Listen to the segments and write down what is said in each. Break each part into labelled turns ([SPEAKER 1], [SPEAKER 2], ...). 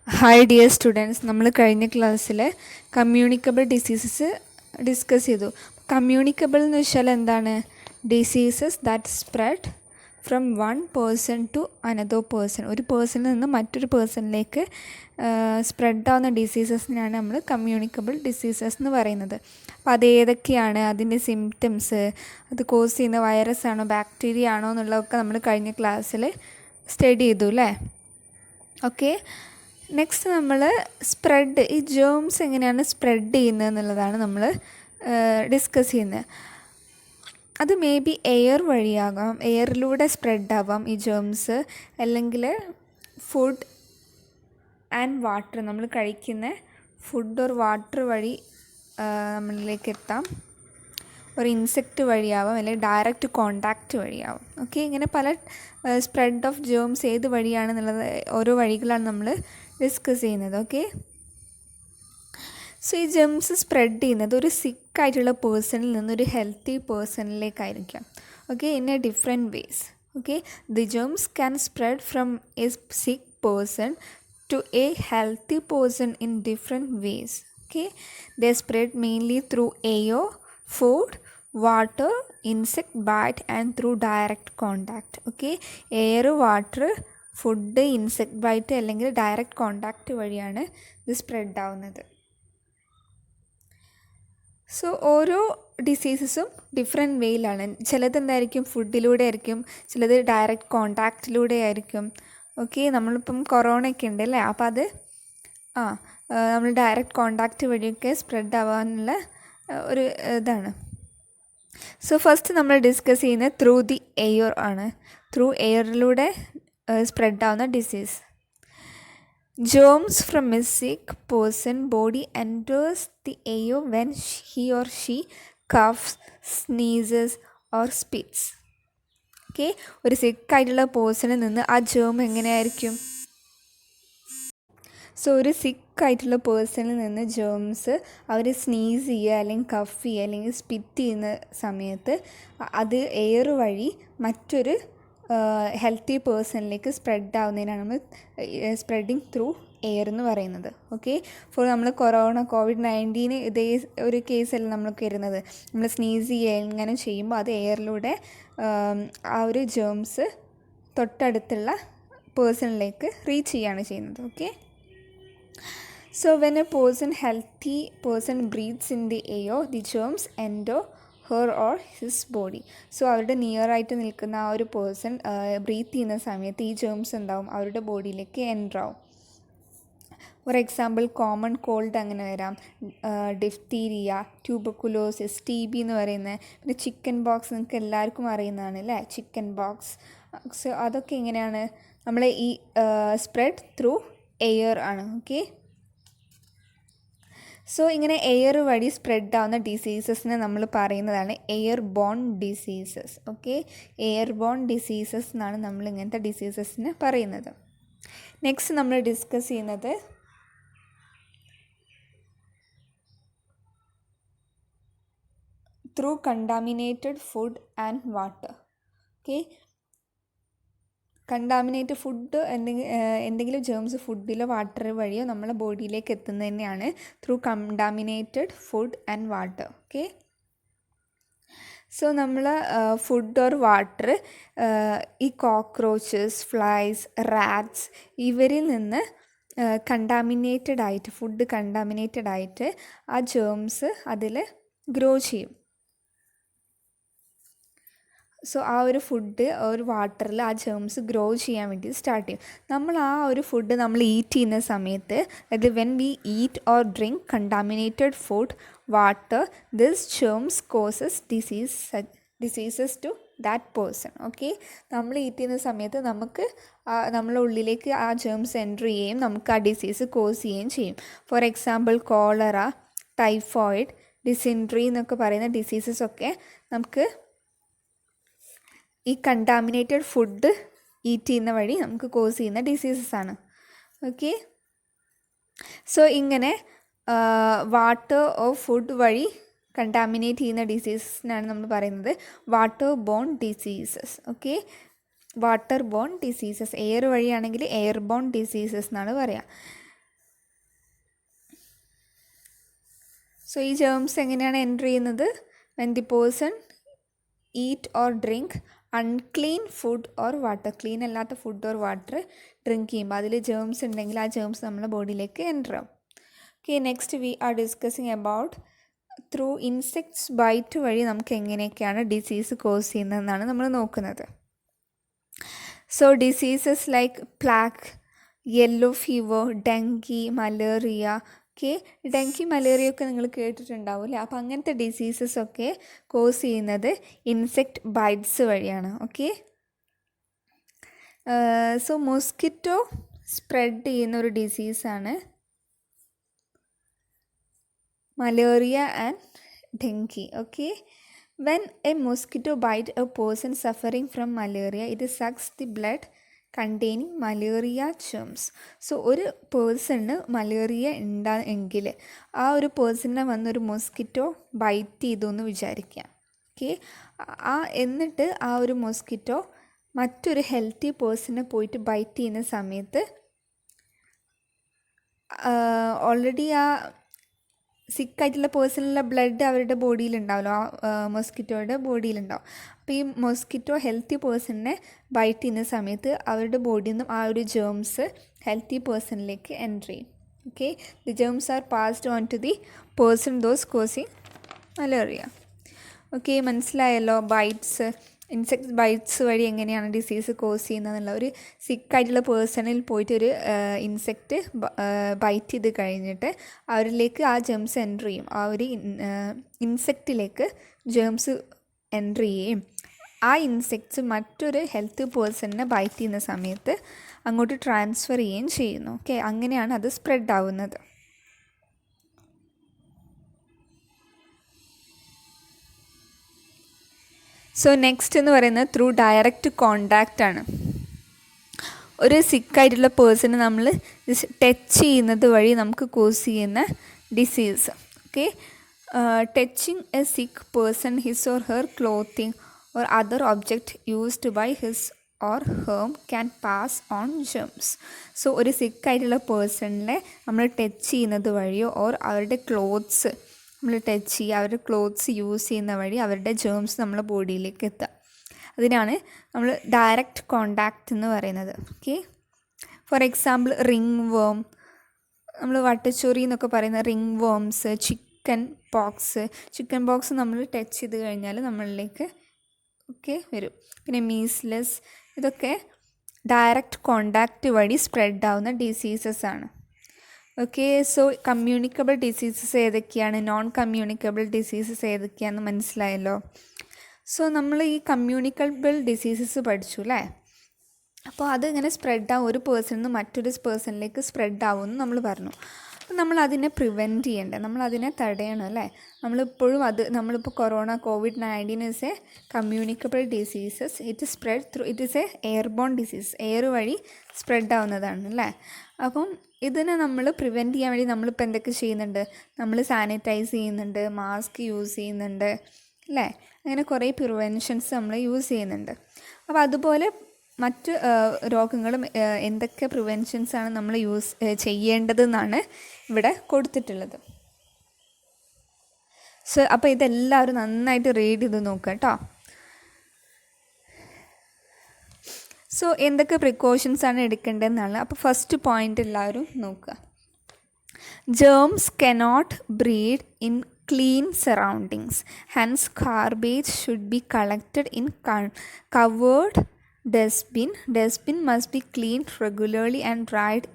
[SPEAKER 1] Hi dear students, നമ്മൾ കഴിഞ്ഞ ക്ലാസ്സിൽ കമ്മ്യൂണിക്കബിൾ ഡിസീസസ് ഡിസ്കസ് ചെയ്തു. കമ്മ്യൂണിക്കബിൾ എന്ന് വെച്ചാൽ എന്താണ്? Diseases that spread from one person to another person. ഒരു പേഴ്സണിൽ നിന്ന് മറ്റൊരു പേഴ്സണിലേക്ക് സ്പ്രെഡ് ആവുന്ന ഡിസീസസിനാണ് നമ്മൾ കമ്മ്യൂണിക്കബിൾ ഡിസീസസ് എന്ന് പറയുന്നത്. അപ്പോൾ അതേതൊക്കെയാണ്, അതിൻ്റെ സിംറ്റംസ്, അത് കോസ് ചെയ്യുന്ന വൈറസ് ആണോ ബാക്ടീരിയ ആണോ എന്നുള്ളതൊക്കെ നമ്മൾ കഴിഞ്ഞ ക്ലാസ്സിൽ സ്റ്റഡി ചെയ്തു അല്ലേ? ഓക്കെ, നെക്സ്റ്റ് നമ്മൾ സ്പ്രെഡ്, ഈ ജേംസ് എങ്ങനെയാണ് സ്പ്രെഡ് ചെയ്യുന്നത് എന്നുള്ളതാണ് നമ്മൾ ഡിസ്കസ് ചെയ്യുന്നത്. അത് മേ ബി എയർ വഴിയാകാം, എയറിലൂടെ സ്പ്രെഡ് ആവാം ഈ ജേംസ്, അല്ലെങ്കിൽ ഫുഡ് ആൻഡ് വാട്ടർ, നമ്മൾ കഴിക്കുന്ന ഫുഡ് ഓർ വാട്ടർ വഴി നമ്മളിലേക്ക് എത്താം, ഒരു ഇൻസെക്റ്റ് വഴിയാവാം, അല്ലെങ്കിൽ ഡയറക്റ്റ് കോണ്ടാക്റ്റ് വഴിയാവും. ഓക്കെ, ഇങ്ങനെ പല സ്പ്രെഡ് ഓഫ് ജേംസ് ഏത് വഴിയാണെന്നുള്ളത് ഓരോ വഴികളാണ് നമ്മൾ ഡിസ്കസ് ചെയ്യുന്നത്. ഓക്കെ, സോ ഈ ജേംസ് സ്പ്രെഡ് ചെയ്യുന്നത് ഒരു സിക്കായിട്ടുള്ള പേഴ്സണിൽ നിന്നൊരു ഹെൽത്തി പേഴ്സണിലേക്കായിരിക്കാം. Okay, in a different ways. Okay, the germs can spread from a sick person to a healthy person in different ways. Okay, they spread mainly through air, food, water, insect bite and through direct contact. Okay, air, water, food, insect bite അല്ലെങ്കിൽ direct contact വഴിയാണ് ഇത് spread ആവുന്നത്. So ഓരോ ഡിസീസസും different വേയിലാണ്. ചിലത് എന്തായിരിക്കും, ഫുഡിലൂടെ ആയിരിക്കും, ചിലത് direct കോണ്ടാക്റ്റിലൂടെ ആയിരിക്കും. ഓക്കെ, നമ്മളിപ്പം കൊറോണയൊക്കെ ഉണ്ട് അല്ലേ, അപ്പോൾ അത് നമ്മൾ ഡയറക്റ്റ് കോണ്ടാക്റ്റ് വഴിയൊക്കെ സ്പ്രെഡ് ആവാനുള്ള ഒരു ഇതാണ്. സോ ഫസ്റ്റ് നമ്മൾ ഡിസ്കസ് ചെയ്യുന്നത് ത്രൂ ദി എയർ ആണ്. ത്രൂ എയറിലൂടെ സ്പ്രെഡ് ആവുന്ന disease. Germs from a sick person body enters the air when he or she coughs, sneezes or spits. Okay, ഒരു സിക്കായിട്ടുള്ള പേഴ്സണിൽ നിന്ന് ആ ജേം എങ്ങനെയായിരിക്കും? സോ ഒരു സിക്കായിട്ടുള്ള പേഴ്സണിൽ നിന്ന് ജേംസ് അവർ സ്നീസ് ചെയ്യുക, അല്ലെങ്കിൽ കഫ് ചെയ്യുക, അല്ലെങ്കിൽ സ്പിറ്റ് ചെയ്യുന്ന സമയത്ത് അത് എയർ വഴി മറ്റൊരു ഹെൽത്തി പേഴ്സണിലേക്ക് സ്പ്രെഡ് ആവുന്നതിനാണ് നമ്മൾ സ്പ്രെഡിങ് ത്രൂ എയർ എന്ന് പറയുന്നത്. ഓക്കെ, ഫോർ നമ്മൾ കോവിഡ്-19 ഇതേ ഒരു കേസല്ല നമ്മൾക്ക് വരുന്നത്. നമ്മൾ സ്നീസ് ചെയ്യുക ഇങ്ങനെ ചെയ്യുമ്പോൾ അത് എയറിലൂടെ ആ ഒരു ജേംസ് തൊട്ടടുത്തുള്ള പേഴ്സണിലേക്ക് റീച്ച് ചെയ്യുകയാണ് ചെയ്യുന്നത്. Okay, so when a healthy person breathes in the air, the germs enter her or his body. So അവരുടെ നിയറായിട്ട് നിൽക്കുന്ന ആ ഒരു പേഴ്സൺ ബ്രീത്ത് ചെയ്യുന്ന സമയത്ത് ഈ ജേംസ് എന്താവും, അവരുടെ ബോഡിയിലേക്ക് എൻ്റർ ആവും. ഫോർ എക്സാമ്പിൾ കോമൺ കോൾഡ് അങ്ങനെ വരാം, ഡിഫ്തീരിയ, ട്യൂബർക്കുലോസിസ്, TB എന്ന് പറയുന്നത്, പിന്നെ ചിക്കൻ ബോക്സ് നിങ്ങൾക്ക് എല്ലാവർക്കും അറിയുന്നതാണ് അല്ലേ, ചിക്കൻ ബോക്സ്. സോ അതൊക്കെ എങ്ങനെയാണ് നമ്മൾ ഈ സ്പ്രെഡ് ത്രൂ എയർ ആണ്. ഓക്കെ, സോ ഇങ്ങനെ എയർ വഴി സ്പ്രെഡ് ആവുന്ന ഡിസീസസിനെ നമ്മൾ പറയുന്നതാണ് air borne diseases. Okay, air borne diseases എന്നാണ് നമ്മൾ ഇങ്ങനത്തെ ഡിസീസസിനെ പറയുന്നത്. നെക്സ്റ്റ് നമ്മൾ ഡിസ്കസ് ചെയ്യുന്നത് through contaminated food and water. Okay, contaminate food എന്തെങ്കിലും ജേംസ് ഫുഡിലോ വാട്ടർ വഴിയോ നമ്മളെ ബോഡിയിലേക്ക് എത്തുന്നത് തന്നെയാണ് through contaminated food and water. Okay, so നമ്മൾ ഫുഡ് ഓർ വാട്ടർ, ഈ കോക്രോച്ചസ്, ഫ്ലൈസ്, റാറ്റ്സ് ഇവരിൽ നിന്ന് കണ്ടാമിനേറ്റഡ് ആയിട്ട്, ഫുഡ് കണ്ടാമിനേറ്റഡ് ആയിട്ട് ആ ജേംസ് അതിൽ ഗ്രോ ചെയ്യും. സോ ആ ഒരു ഫുഡ് ഒരു വാട്ടറിൽ ആ ജേംസ് ഗ്രോ ചെയ്യാൻ വേണ്ടി സ്റ്റാർട്ട് ചെയ്യും. നമ്മൾ ആ ഒരു ഫുഡ് നമ്മൾ ഈറ്റ് ചെയ്യുന്ന സമയത്ത്, അതായത് when we eat or drink contaminated food, water, this germs causes diseases to that person. Okay, നമ്മൾ ഈറ്റ് ചെയ്യുന്ന സമയത്ത് നമുക്ക് നമ്മളെ ഉള്ളിലേക്ക് ആ ജേംസ് എൻ്റർ ചെയ്യുകയും നമുക്ക് ആ ഡിസീസ് കോസ് ചെയ്യുകയും ചെയ്യും. For example cholera, typhoid, dysentery എന്നൊക്കെ പറയുന്ന ഡിസീസസൊക്കെ നമുക്ക് ഈ കണ്ടാമിനേറ്റഡ് ഫുഡ് ഈറ്റ് ചെയ്യുന്ന വഴി നമുക്ക് കോസ് ചെയ്യുന്ന ഡിസീസസ് ആണ്. ഓക്കെ, സോ ഇങ്ങനെ വാട്ടർ ഓർ ഫുഡ് വഴി കണ്ടാമിനേറ്റ് ചെയ്യുന്ന ഡിസീസസിനാണ് നമ്മൾ പറയുന്നത് water borne diseases. Okay, water borne diseases, air വഴിയാണെങ്കിൽ എയർ ബോൺ ഡിസീസസ് എന്നാണ് പറയുക. സോ ഈ ജേംസ് എങ്ങനെയാണ് എൻ്റർ ചെയ്യുന്നത്? When the person eat or drink unclean food or water, clean അല്ലാത്ത ഫുഡ് ഓർ വാട്ടർ ഡ്രിങ്ക് ചെയ്യുമ്പോൾ അതിൽ ജേംസ് ഉണ്ടെങ്കിൽ ആ ജേംസ് നമ്മുടെ ബോഡിയിലേക്ക് എൻ്റർ ആവും. ഓക്കെ, നെക്സ്റ്റ് വി ആർ ഡിസ്കസിങ് അബൌട്ട് ത്രൂ ഇൻസെക്ട്സ് ബൈറ്റ് വഴി നമുക്ക് എങ്ങനെയൊക്കെയാണ് ഡിസീസ് കോസ് ചെയ്യുന്നതെന്നാണ് നമ്മൾ നോക്കുന്നത്. So diseases like plaque, yellow fever, dengue, malaria. Okay, dengue malaria ഒക്കെ നിങ്ങൾ കേട്ടിട്ടുണ്ടാവും അല്ലേ? അപ്പോൾ അങ്ങനത്തെ ഡിസീസസൊക്കെ കോസ് ചെയ്യുന്നത് ഇൻസെക്റ്റ് ബൈറ്റ്സ് വഴിയാണ്. ഓക്കെ, സോ മോസ്കിറ്റോ സ്പ്രെഡ് ചെയ്യുന്ന ഒരു ഡിസീസാണ് malaria and dengue. Okay, when a mosquito bite a person suffering from malaria, it sucks the blood containing malaria germs. So ഒരു പേഴ്സണ് മലേറിയ ഉണ്ടെങ്കിൽ ആ ഒരു പേഴ്സണിനെ വന്നൊരു മോസ്കിറ്റോ ബൈറ്റ് ചെയ്തു എന്ന് വിചാരിക്കുക. ഓക്കെ, എന്നിട്ട് ആ ഒരു മോസ്കിറ്റോ മറ്റൊരു ഹെൽത്തി പേഴ്സണെ പോയിട്ട് ബൈറ്റ് ചെയ്യുന്ന സമയത്ത് ഓൾറെഡി ആ സിക്കായിട്ടുള്ള പേഴ്സണിലെ ബ്ലഡ് അവരുടെ ബോഡിയിലുണ്ടാവുമല്ലോ, ആ മോസ്കിറ്റോയുടെ ബോഡിയിലുണ്ടാവും. അപ്പോൾ ഈ മോസ്കിറ്റോ ഹെൽത്തി പേഴ്സണിനെ ബൈറ്റ് ചെയ്യുന്ന സമയത്ത് അവരുടെ ബോഡിയിൽ നിന്നും ആ ഒരു ജേംസ് ഹെൽത്തി പേഴ്സണിലേക്ക് എൻ്റർ ചെയ്യും. Okay, the germs are passed on to the person those causing malaria. Okay, മനസ്സിലായല്ലോ ബൈറ്റ്സ്, ഇൻസെക്ട്സ് ബൈറ്റ്സ് വഴി എങ്ങനെയാണ് ഡിസീസ് കോസ് ചെയ്യുന്നതെന്നുള്ള. ഒരു സിക്കായിട്ടുള്ള പേഴ്സണിൽ പോയിട്ട് ഒരു ഇൻസെക്റ്റ് ബൈറ്റ് ചെയ്ത് കഴിഞ്ഞിട്ട് അവരിലേക്ക് ആ ജേംസ് എൻ്റർ ചെയ്യും. ആ ഒരു ഇൻസെക്റ്റിലേക്ക് ജേംസ് എൻ്റർ ചെയ്യുകയും ആ ഇൻസെക്ട്സ് മറ്റൊരു ഹെൽത്ത് പേഴ്സണിനെ ബൈറ്റ് ചെയ്യുന്ന സമയത്ത് അങ്ങോട്ട് ട്രാൻസ്ഫർ ചെയ്യുകയും ചെയ്യുന്നു. ഓക്കെ, അങ്ങനെയാണ് അത് സ്പ്രെഡ് ആവുന്നത്. സോ നെക്സ്റ്റ് എന്ന് പറയുന്നത് ത്രൂ ഡയറക്റ്റ് കോണ്ടാക്റ്റ് ആണ്. ഒരു സിക്കായിട്ടുള്ള പേഴ്സണ് നമ്മൾ ടച്ച് ചെയ്യുന്നത് വഴി നമുക്ക് കോസ് ചെയ്യുന്ന disease. Okay, touching a sick person his or her clothing or other object used by his or her can pass on germs. So ഒരു സിക്കായിട്ടുള്ള പേഴ്സണിനെ നമ്മൾ ടച്ച് ചെയ്യുന്നത് വഴിയോ ഓർ അവരുടെ ക്ലോത്ത്സ് നമ്മൾ ടച്ച് ചെയ്യുക, അവരുടെ ക്ലോത്ത്സ് യൂസ് ചെയ്യുന്ന വഴി അവരുടെ ജേംസ് നമ്മളെ ബോഡിയിലേക്ക് എത്തുക. അതിനാണ് നമ്മൾ ഡയറക്റ്റ് കോണ്ടാക്റ്റ് എന്ന് പറയുന്നത്. ഓക്കെ, ഫോർ എക്സാമ്പിൾ റിംഗ് വേം, നമ്മൾ വട്ടച്ചൊറി എന്നൊക്കെ പറയുന്ന റിംഗ് വേംസ്, ചിക്കൻ പോക്സ് നമ്മൾ ടച്ച് ചെയ്ത് കഴിഞ്ഞാൽ നമ്മളിലേക്ക് വരും. പിന്നെ മീസ്ലസ്, ഇതൊക്കെ ഡയറക്റ്റ് കോണ്ടാക്റ്റ് വഴി സ്പ്രെഡ് ആവുന്ന ഡിസീസസ് ആണ്. ഓക്കെ, സോ കമ്മ്യൂണിക്കബിൾ ഡിസീസസ് ഏതൊക്കെയാണ്, നോൺ കമ്മ്യൂണിക്കബിൾ ഡിസീസസ് ഏതൊക്കെയാണെന്ന് മനസ്സിലായല്ലോ. സോ നമ്മൾ ഈ കമ്മ്യൂണിക്കബിൾ ഡിസീസസ് പഠിച്ചു അല്ലേ? അപ്പോൾ അത് ഇങ്ങനെ സ്പ്രെഡാവും, ഒരു പേഴ്സണിൽ നിന്ന് മറ്റൊരു പേഴ്സണിലേക്ക് സ്പ്രെഡ് ആവുമെന്ന് നമ്മൾ പറഞ്ഞു. അപ്പോൾ നമ്മൾ അതിനെ പ്രിവെൻറ്റ് ചെയ്യേണ്ടത്, നമ്മളതിനെ തടയണം അല്ലേ? നമ്മളിപ്പോൾ COVID-19 is A communicable diseases. It is A airborne disease, air വഴി സ്പ്രെഡ് ആവുന്നതാണ് അല്ലേ? അപ്പം ഇതിനെ നമ്മൾ പ്രിവെൻറ്റ് ചെയ്യാൻ വേണ്ടി നമ്മളിപ്പോൾ എന്തൊക്കെ ചെയ്യുന്നുണ്ട്? നമ്മൾ സാനിറ്റൈസ് ചെയ്യുന്നുണ്ട്, മാസ്ക് യൂസ് ചെയ്യുന്നുണ്ട് അല്ലേ? അങ്ങനെ കുറേ പ്രിവെൻഷൻസ് നമ്മൾ യൂസ് ചെയ്യുന്നുണ്ട്. അപ്പോൾ അതുപോലെ മറ്റ് രോഗങ്ങളും എന്തൊക്കെ പ്രിവെൻഷൻസാണ് നമ്മൾ ചെയ്യേണ്ടതെന്നാണ് ഇവിടെ കൊടുത്തിട്ടുള്ളത്. സോ അപ്പോൾ ഇതെല്ലാവരും നന്നായിട്ട് റീഡ് ചെയ്ത് നോക്കുക കേട്ടോ. സോ എന്തൊക്കെ പ്രിക്കോഷൻസാണ് എടുക്കേണ്ടതെന്നാണ്. അപ്പോൾ ഫസ്റ്റ് പോയിൻ്റ് എല്ലാവരും നോക്കുക. Germs cannot breed in clean surroundings, hence garbage should be collected in covered dustbin must be cleaned regularly and dried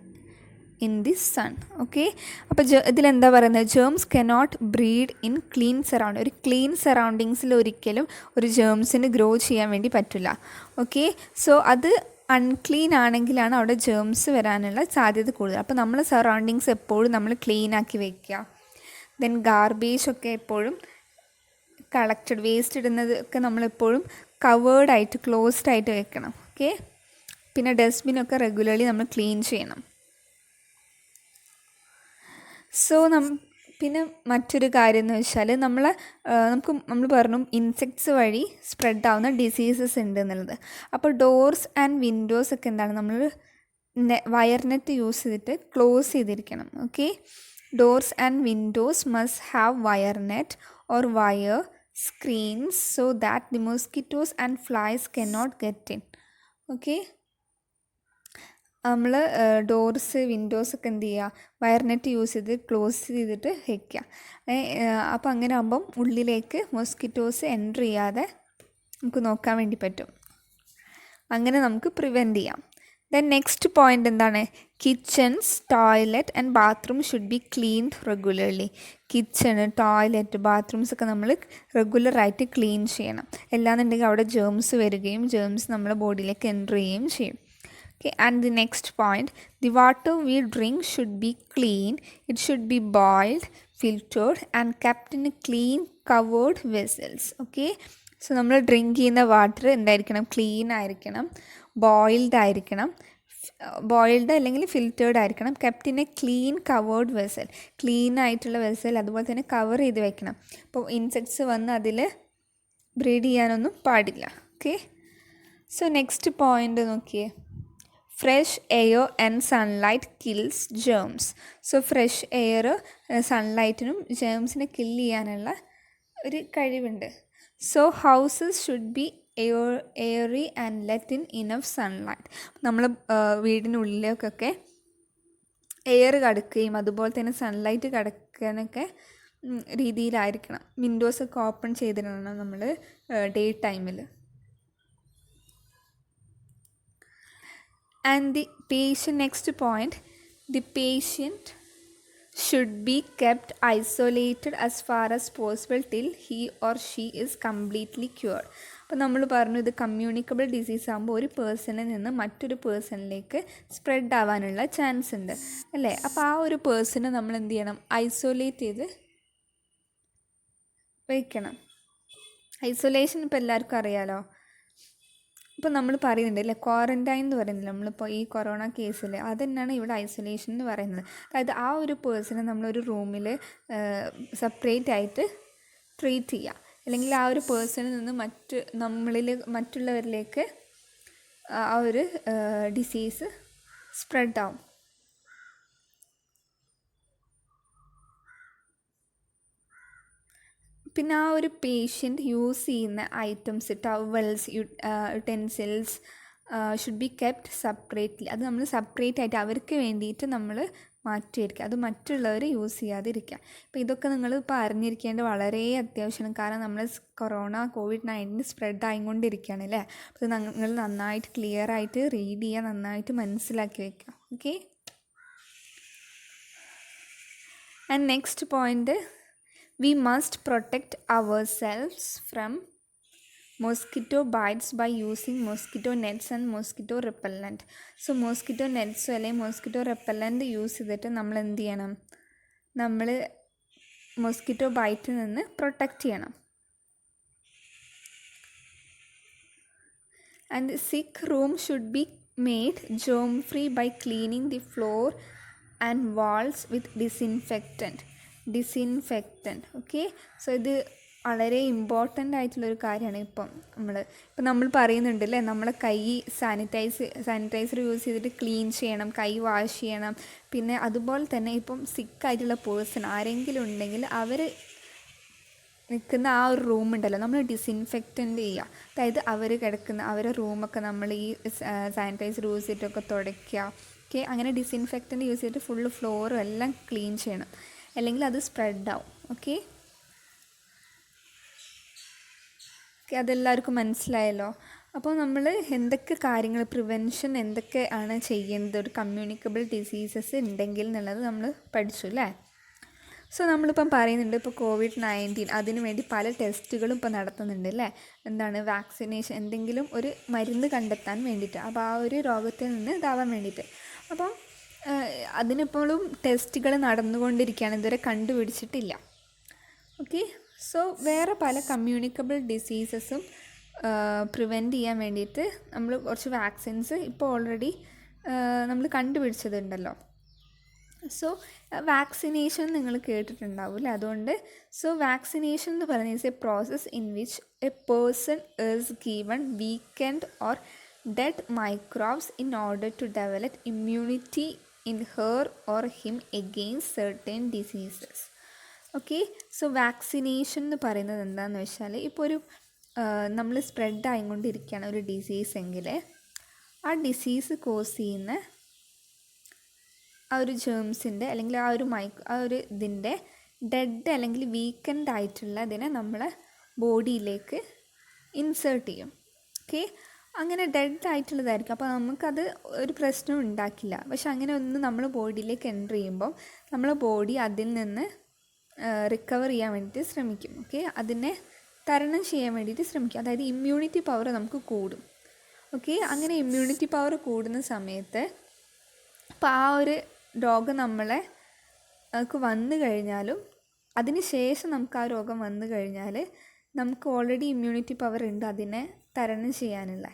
[SPEAKER 1] in the sun. Okay, അപ്പോൾ ഇതിലെന്താ പറയുന്നത്? Germs cannot breed in clean surrounding. ഒരു clean സറൗണ്ടിങ്സിൽ ഒരിക്കലും ഒരു ജേംസിന് grow ചെയ്യാൻ വേണ്ടി പറ്റില്ല. ഓക്കെ, സോ അത് അൺക്ലീൻ ആണെങ്കിലാണ് അവിടെ ജേംസ് വരാനുള്ള സാധ്യത കൂടുതൽ. അപ്പോൾ നമ്മൾ സറൗണ്ടിങ്സ് എപ്പോഴും നമ്മൾ ക്ലീൻ ആക്കി വയ്ക്കുക. ദെൻ ഗാർബേജ് ഒക്കെ എപ്പോഴും കളക്റ്റഡ്, വേസ്റ്റ് ഇടുന്നതൊക്കെ നമ്മളെപ്പോഴും കവേർഡായിട്ട് ക്ലോസ്ഡ് ആയിട്ട് വെക്കണം. ഓക്കെ, പിന്നെ ഡസ്റ്റ്ബിനൊക്കെ റെഗുലർലി നമ്മൾ ക്ലീൻ ചെയ്യണം. സോ പിന്നെ മറ്റൊരു കാര്യം എന്ന് വെച്ചാൽ നമ്മൾ പറഞ്ഞു ഇൻസെക്ട്സ് വഴി സ്പ്രെഡ് ആവുന്ന ഡിസീസസ് ഉണ്ട് എന്നുള്ളത്. അപ്പോൾ ഡോർസ് ആൻഡ് വിൻഡോസ് ഒക്കെ എന്താണ്, നമ്മൾ വയർ നെറ്റ് യൂസ് ചെയ്തിട്ട് ക്ലോസ് ചെയ്തിരിക്കണം. Okay, Doors and windows must have wire net or wire screens so that the mosquitoes and flies cannot get in. Okay. നമ്മൾ ഡോർസ് വിൻഡോസ് ഒക്കെ എന്ത് ചെയ്യുക, വയർ നെറ്റ് യൂസ് ചെയ്ത് ക്ലോസ് ചെയ്തിട്ട് വയ്ക്കുക. അപ്പോൾ അങ്ങനെ ആകുമ്പം ഉള്ളിലേക്ക് മോസ്കിറ്റോസ് എൻറ്റർ ചെയ്യാതെ നമുക്ക് നോക്കാൻ വേണ്ടി പറ്റും. അങ്ങനെ നമുക്ക് പ്രിവെൻറ്റ് ചെയ്യാം. ദെൻ നെക്സ്റ്റ് പോയിൻ്റ് എന്താണ്? Kitchens, toilet and bathroom should be cleaned regularly. Kitchen, toilet, bathrooms ഒക്കെ നമ്മൾ റെഗുലറായിട്ട് ക്ലീൻ ചെയ്യണം. അല്ലാന്നുണ്ടെങ്കിൽ അവിടെ ജേംസ് വരികയും ജേംസ് നമ്മളെ ബോഡിയിലേക്ക് എൻറ്റർ ചെയ്യുകയും ചെയ്യും. Okay, and the next point, the water we drink should be clean. It should be boiled, filtered and kept in a clean covered vessels. Okay, so നമ്മൾ ഡ്രിങ്ക് ചെയ്യുന്ന water എന്തായിരിക്കണം? Clean ആയിരിക്കണം, boiled ആയിരിക്കണം, boiled അല്ലെങ്കിൽ filtered ആയിരിക്കണം, kept in A clean covered vessel, clean ആയിട്ടുള്ള vessel, അതുപോലെ തന്നെ കവർ ചെയ്ത് വെക്കണം. അപ്പോൾ ഇൻസെക്ട്സ് വന്ന് അതിൽ ബ്രീഡ് ചെയ്യാനൊന്നും പാടില്ല. ഓക്കെ, സോ നെക്സ്റ്റ് പോയിൻ്റ് നോക്കിയേ. Fresh air and sunlight kills germs. So fresh air സൺലൈറ്റിനും ജേംസിനെ കില്ല് ചെയ്യാനുള്ള ഒരു കഴിവുണ്ട്. So houses should be airy and let in enough sunlight. നമ്മൾ വീടിനുള്ളിലേക്കൊക്കെ എയർ കടക്കുകയും അതുപോലെ തന്നെ സൺലൈറ്റ് കടക്കാനൊക്കെ രീതിയിലായിരിക്കണം. വിൻഡോസൊക്കെ ഓപ്പൺ ചെയ്തിടണം നമ്മൾ ഡേ ടൈമിൽ. And the patient, next point, the patient should be kept isolated as far as possible till he or she is completely cured. അപ്പോൾ നമ്മൾ പറഞ്ഞു ഇത് കമ്മ്യൂണിക്കബിൾ ഡിസീസ് ആകുമ്പോൾ ഒരു പേഴ്സണിൽ നിന്ന് മറ്റൊരു പേഴ്സണിലേക്ക് സ്പ്രെഡ് ആവാനുള്ള ചാൻസ് ഉണ്ട് അല്ലേ. അപ്പോൾ ആ ഒരു പേഴ്സണെ നമ്മൾ എന്ത് ചെയ്യണം? ഐസൊലേറ്റ് ചെയ്ത് വയ്ക്കണം. ഐസൊലേഷൻ ഇപ്പോൾ എല്ലാവർക്കും അറിയാലോ. ഇപ്പോൾ നമ്മൾ പറയുന്നുണ്ട് അല്ലേ, ക്വാറൻറ്റൈൻ എന്ന് പറയുന്നില്ല നമ്മളിപ്പോൾ ഈ കൊറോണ കേസിൽ, അത് തന്നെയാണ് ഇവിടെ ഐസൊലേഷൻ എന്ന് പറയുന്നത്. അതായത് ആ ഒരു പേഴ്സണെ നമ്മളൊരു റൂമിൽ സെപ്പറേറ്റ് ആയിട്ട് ട്രീറ്റ് ചെയ്യുക, അല്ലെങ്കിൽ ആ ഒരു പേഴ്സണിൽ നിന്ന് മറ്റുള്ളവരിലേക്ക് ആ ഒരു ഡിസീസ് സ്പ്രെഡ് ആവും. പിന്നെ ആ ഒരു പേഷ്യൻ്റ് യൂസ് ചെയ്യുന്ന items, towels, utensils should be kept separately. അത് നമ്മൾ സെപ്പറേറ്റ് ആയിട്ട് അവർക്ക് വേണ്ടിയിട്ട് നമ്മൾ മാറ്റിയിരിക്കുക, അത് മറ്റുള്ളവർ യൂസ് ചെയ്യാതിരിക്കുക. അപ്പോൾ ഇതൊക്കെ നിങ്ങൾ ഇപ്പോൾ അറിഞ്ഞിരിക്കേണ്ടത് വളരെ അത്യാവശ്യമാണ്. കാരണം നമ്മൾ COVID-19 സ്പ്രെഡ് ആയിക്കൊണ്ടിരിക്കുകയാണ് അല്ലേ. അപ്പോൾ നിങ്ങൾ നന്നായിട്ട് ക്ലിയർ ആയിട്ട് റീഡ് ചെയ്യുക, നന്നായിട്ട് മനസ്സിലാക്കി വയ്ക്കുക. Okay, and next point, we must protect ourselves from mosquito bites by using mosquito nets and mosquito repellent. So mosquito nets അല്ലെങ്കിൽ mosquito repellent യൂസ് ചെയ്തിട്ട് നമ്മൾ എന്ത് ചെയ്യണം? നമ്മൾ മൊസ്കിറ്റോ ബൈറ്റിൽ നിന്ന് പ്രൊട്ടക്റ്റ് ചെയ്യണം. And the sick room should be made germ free by cleaning the floor and walls with disinfectant. Okay, so ഇത് വളരെ ഇമ്പോർട്ടൻ്റ് ആയിട്ടുള്ളൊരു കാര്യമാണ്. ഇപ്പം നമ്മൾ പറയുന്നുണ്ട് അല്ലേ, നമ്മളെ കൈ സാനിറ്റൈസർ യൂസ് ചെയ്തിട്ട് ക്ലീൻ ചെയ്യണം, കൈ വാഷ് ചെയ്യണം. പിന്നെ അതുപോലെ തന്നെ ഇപ്പം സിക്കായിട്ടുള്ള പേഴ്സൺ ആരെങ്കിലും ഉണ്ടെങ്കിൽ അവർ നിൽക്കുന്ന ആ ഒരു റൂം ഉണ്ടല്ലോ, നമ്മൾ ഡിസിൻഫെക്റ്റൻ്റ് ചെയ്യുക. അതായത് അവർ കിടക്കുന്ന അവരുടെ റൂമൊക്കെ നമ്മൾ ഈ സാനിറ്റൈസർ യൂസ് ചെയ്തിട്ടൊക്കെ തുടയ്ക്കുക. ഓക്കെ, അങ്ങനെ ഡിസിൻഫെക്റ്റൻ്റ് യൂസ് ചെയ്തിട്ട് ഫുള്ള് ഫ്ലോറും എല്ലാം ക്ലീൻ ചെയ്യണം, അല്ലെങ്കിൽ അത് സ്പ്രെഡാവും. ഓക്കെ, അതെല്ലാവർക്കും മനസ്സിലായല്ലോ. അപ്പോൾ നമ്മൾ എന്തൊക്കെ കാര്യങ്ങൾ പ്രിവെൻഷൻ എന്തൊക്കെയാണ് ചെയ്യേണ്ടത് ഒരു കമ്മ്യൂണിക്കബിൾ ഡിസീസസ് ഉണ്ടെങ്കിൽ എന്നുള്ളത് നമ്മൾ പഠിച്ചു അല്ലേ. സോ നമ്മളിപ്പം പറയുന്നുണ്ട് ഇപ്പോൾ COVID-19 അതിനു വേണ്ടി പല ടെസ്റ്റുകളും ഇപ്പോൾ നടത്തുന്നുണ്ട് അല്ലേ. എന്താണ് വാക്സിനേഷൻ, എന്തെങ്കിലും ഒരു മരുന്ന് കണ്ടെത്താൻ വേണ്ടിയിട്ട്, അപ്പോൾ ആ ഒരു രോഗത്തിൽ നിന്ന് ഇതാവാൻ വേണ്ടിയിട്ട്. അപ്പം അതിനിപ്പോഴും ടെസ്റ്റുകൾ നടന്നുകൊണ്ടിരിക്കുകയാണ്, ഇതുവരെ കണ്ടുപിടിച്ചിട്ടില്ല. ഓക്കെ, സോ വേറെ പല കമ്മ്യൂണിക്കബിൾ ഡിസീസസും പ്രിവെൻറ്റ് ചെയ്യാൻ വേണ്ടിയിട്ട് നമ്മൾ കുറച്ച് വാക്സിൻസ് ഇപ്പോൾ ഓൾറെഡി നമ്മൾ കണ്ടുപിടിച്ചതുണ്ടല്ലോ. സോ വാക്സിനേഷൻ നിങ്ങൾ കേട്ടിട്ടുണ്ടാവില്ല, അതുകൊണ്ട് വാക്സിനേഷൻ എന്ന് പറയുന്നത് is A process in which A person is given weekend or dead microbes in order to develop immunity in her or him against certain diseases. Okay, so vaccination എന്ന് പറയുന്നത് എന്താണെന്ന് വെച്ചാൽ, ഇപ്പോൾ ഒരു നമ്മൾ സ്പ്രെഡ് ആയിക്കൊണ്ടിരിക്കുകയാണ് ഒരു ഡിസീസ് എങ്കിൽ ആ ഡിസീസ് കോസ് ചെയ്യുന്ന ആ ഒരു ജേംസിൻ്റെ അല്ലെങ്കിൽ ആ ഒരു ഇതിൻ്റെ ഡെഡ് അല്ലെങ്കിൽ വീക്കൻഡ് ആയിട്ടുള്ള ഇതിനെ നമ്മളെ ബോഡിയിലേക്ക് ഇൻസേർട്ട് ചെയ്യും. ഓക്കെ, അങ്ങനെ ഡെഡ് ആയിട്ടുള്ളതായിരിക്കും. അപ്പോൾ നമുക്കത് ഒരു പ്രശ്നവും ഉണ്ടാക്കില്ല. പക്ഷെ അങ്ങനെ ഒന്ന് നമ്മൾ ബോഡിയിലേക്ക് എൻ്റർ ചെയ്യുമ്പോൾ നമ്മളെ ബോഡി അതിൽ നിന്ന് റിക്കവർ ചെയ്യാൻ വേണ്ടിയിട്ട് ശ്രമിക്കും. ഓക്കെ, അതിനെ തരണം ചെയ്യാൻ വേണ്ടിയിട്ട് ശ്രമിക്കും. അതായത് ഇമ്മ്യൂണിറ്റി പവർ നമുക്ക് കൂടും. ഓക്കെ, അങ്ങനെ ഇമ്മ്യൂണിറ്റി പവർ കൂടുന്ന സമയത്ത് അപ്പോൾ ആ ഒരു രോഗം നമുക്ക് വന്നു കഴിഞ്ഞാലും അതിന് ശേഷം നമുക്ക് ആ രോഗം വന്നു കഴിഞ്ഞാൽ നമുക്ക് ഓൾറെഡി ഇമ്മ്യൂണിറ്റി പവർ ഉണ്ട് അതിനെ തരണം ചെയ്യാനുള്ള.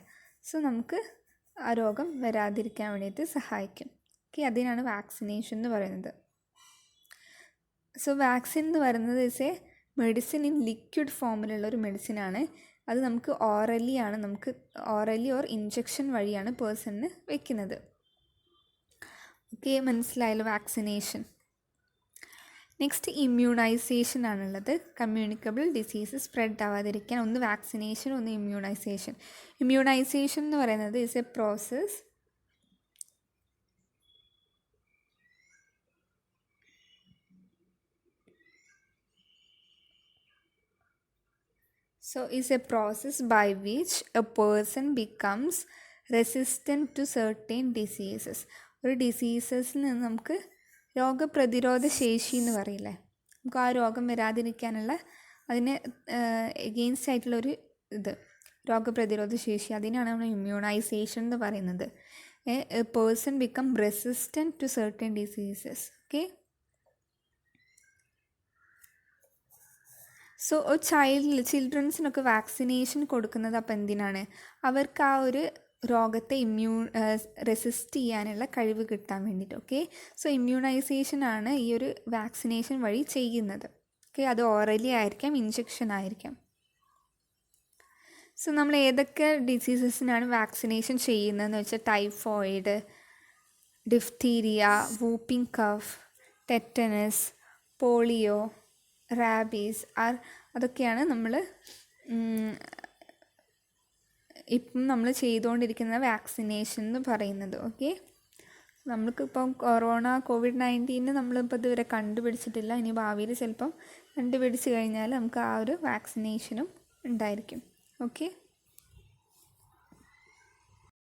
[SPEAKER 1] സോ നമുക്ക് ആ രോഗം വരാതിരിക്കാൻ വേണ്ടിയിട്ട് സഹായിക്കും. ഓക്കെ, അതിനാണ് വാക്സിനേഷൻ എന്ന് പറയുന്നത്. സോ വാക്സിൻ എന്ന് പറയുന്നത് is A medicine in liquid ഫോമിലുള്ള ഒരു മെഡിസിനാണ്. അത് നമുക്ക് ഓറലി ഓർ ഇഞ്ചക്ഷൻ വഴിയാണ് പേഴ്സണിന് വെക്കുന്നത്. ഓക്കെ, മനസ്സിലായല്ലോ വാക്സിനേഷൻ. നെക്സ്റ്റ് ഇമ്മ്യൂണൈസേഷൻ ആണുള്ളത്. കമ്മ്യൂണിക്കബിൾ ഡിസീസ് സ്പ്രെഡ് ആവാതിരിക്കാൻ ഒന്ന് വാക്സിനേഷൻ, ഒന്ന് ഇമ്മ്യൂണൈസേഷൻ. ഇമ്മ്യൂണൈസേഷൻ എന്ന് പറയുന്നത് is A process by which a person becomes resistant to certain diseases. ഒരു ഡിസീസസിൽ നിന്ന് നമുക്ക് രോഗപ്രതിരോധ ശേഷി എന്ന് പറയില്ലേ, നമുക്ക് ആ രോഗം വരാതിരിക്കാനുള്ള അതിന് എഗെയിൻസ്റ്റ് ആയിട്ടുള്ളൊരു രോഗപ്രതിരോധ ശേഷി, അതിനാണ് നമ്മൾ ഇമ്മ്യൂണൈസേഷൻ എന്ന് പറയുന്നത്. A person become resistant to certain diseases. Okay, so ചിൽഡ്രൻസിനൊക്കെ വാക്സിനേഷൻ കൊടുക്കുന്നത് അപ്പോൾ എന്തിനാണ്? അവർക്ക് ആ ഒരു രോഗത്തെ റെസിസ്റ്റ് ചെയ്യാനുള്ള കഴിവ് കിട്ടാൻ വേണ്ടിയിട്ട്. ഓക്കെ, സോ ഇമ്മ്യൂണൈസേഷൻ ആണ് ഈ ഒരു വാക്സിനേഷൻ വഴി ചെയ്യുന്നത്. ഓക്കെ, അത് ഓറലി ആയിരിക്കാം, ഇഞ്ചക്ഷൻ ആയിരിക്കാം. സോ നമ്മൾ ഏതൊക്കെ ഡിസീസസിനാണ് വാക്സിനേഷൻ ചെയ്യുന്നതെന്ന് വെച്ചാൽ typhoid, diphtheria, whooping cough, tetanus, polio, rabies അതൊക്കെയാണ് ഇപ്പം നമ്മൾ ചെയ്തുകൊണ്ടിരിക്കുന്ന വാക്സിനേഷൻ എന്ന് പറയുന്നത്. ഓക്കെ, നമ്മൾക്കിപ്പം കോവിഡ്-19 നമ്മളിപ്പോൾ ഇതുവരെ കണ്ടുപിടിച്ചിട്ടില്ല. ഇനി ഭാവിയിൽ ചിലപ്പം കണ്ടുപിടിച്ച് കഴിഞ്ഞാൽ നമുക്ക് ആ ഒരു വാക്സിനേഷനും ഉണ്ടായിരിക്കും. ഓക്കെ.